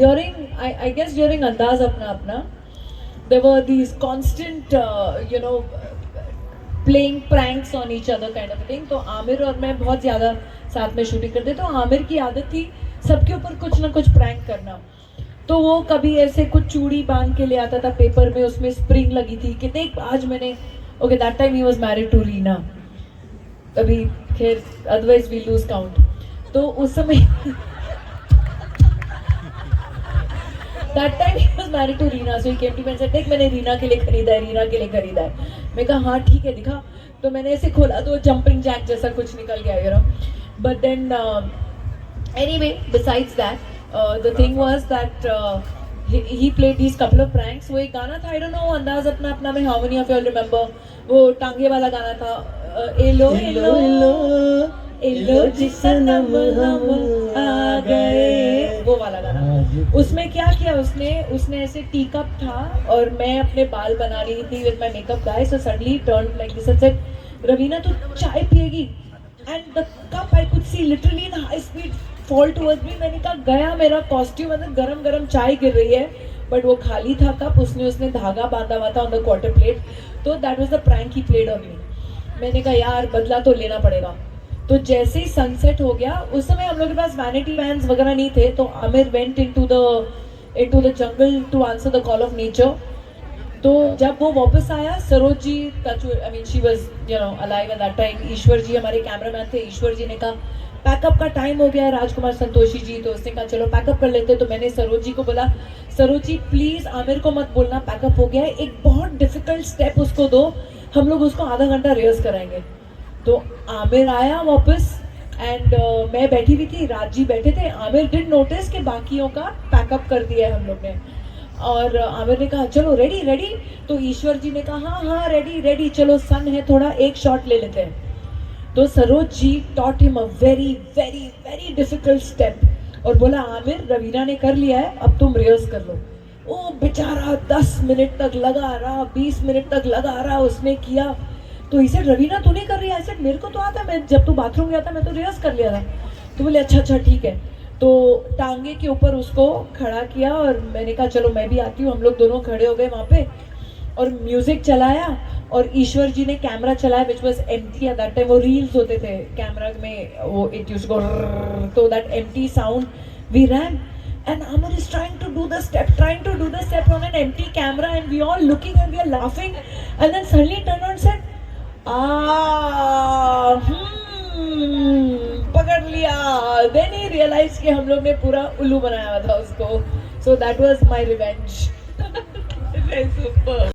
during I guess during Andaz Apna Apna, there were these constant playing pranks on each other kind of a thing. तो आमिर और मैं बहुत ज़्यादा साथ में शूटिंग करते, तो आमिर की आदत थी सबके ऊपर कुछ ना कुछ प्रैंक करना। तो वो कभी ऐसे कुछ चूड़ी बांध के ले आता था पेपर में, उसमें स्प्रिंग लगी थी कि देख आज मैंने, ओके दैट टाइम ही वाज मैरिड टू रीना, अभी खैर अदरवाइज वी लूज काउंट। तो उस समय That time he was married to Reena, so he came to me and said, देख मैंने रीना के लिए खरीदा है, रीना के लिए खरीदा है। मैं कहा हाँ ठीक है दिखा। तो मैंने ऐसे खोला तो जंपिंग जैक जैसा कुछ निकल गया, you know. But then anyway, besides that, the thing was that he played these couple of pranks. वो एक गाना था, I don't know, अंदाज अपना अपना में, how many of you all remember? वो टांगे वाला गाना था, एलो एलो एलो जिसनम हम आ गए, वो वाला गाना। उसमें क्या किया उसने ऐसे टी कप था और मैं अपने बाल बना रही थी with my makeup guy, so suddenly turn like this and said, Raveena तू चाय पिएगी? And the cup I could see literally in high speed fall towards me. मैंने कहा गया मेरा कॉस्ट्यूम, मतलब गरम गरम चाय गिर रही है, बट वो खाली था कप, उसने धागा बांधा हुआ था ऑन द क्वार्टर प्लेट। तो that was the prank he played on me. मैंने कहा यार बदला तो लेना पड़ेगा। तो जैसे ही सनसेट हो गया, उस समय हम लोग के पास वैनिटी वैन्स वगैरह नहीं थे, तो Aamir went into the jungle to answer the call of nature. तो जब वो वापस आया, Saroj ji I mean she was alive at that time. Ishwar ji हमारे कैमरामैन थे, ईश्वर जी ने कहा पैकअप का टाइम हो गया है राजकुमार संतोषी जी, तो उसने कहा चलो पैकअप कर लेते। तो मैंने सरोज जी को बोला, सरोज जी प्लीज आमिर को मत बोलना पैकअप हो गया है, एक बहुत डिफिकल्ट स्टेप उसको दो, हम लोग उसको आधा घंटा रिहर्स कराएंगे। तो आमिर आया वापस एंड मैं बैठी हुई थी, राज जी बैठे थे। आमिर डिड नोटिस कि बाकियों का पैकअप कर दिया है हम लोग ने, और आमिर ने कहा चलो रेडी रेडी। तो ईश्वर जी ने कहा हाँ हाँ रेडी रेडी, चलो सन है थोड़ा, एक शॉट ले लेते हैं। तो Saroj ji taught him a very very very difficult step और बोला आमिर रवीना ने कर लिया है, अब तुम रिहर्स कर लो। ओ बेचारा 10 मिनट तक लगा रहा, 20 मिनट तक लगा रहा, उसने किया। तो इसे रवीना तू नहीं कर रही है? मेरे को तो आता, मैं जब तू बाथरूम गया था मैं तो रिहर्स कर लिया था। तो बोले अच्छा अच्छा ठीक है। तो टांगे के ऊपर उसको खड़ा किया और मैंने कहा चलो मैं भी आती हूँ। हम लोग दोनों खड़े हो गए वहाँ पे और म्यूजिक चलाया और ईश्वर जी ने कैमरा चलाया which was empty eight that time. वो रील्स होते थे कैमरा में, वो इट यूज्ड टू गो, तो that empty sound we ran and Amar is trying to do the step on an empty camera and we all looking and we are laughing, and then suddenly turned on and said पकड़ लिया। Then he realized कि हम लोग ने पूरा उल्लू बनाया हुआ था उसको। So that was my revenge. Super.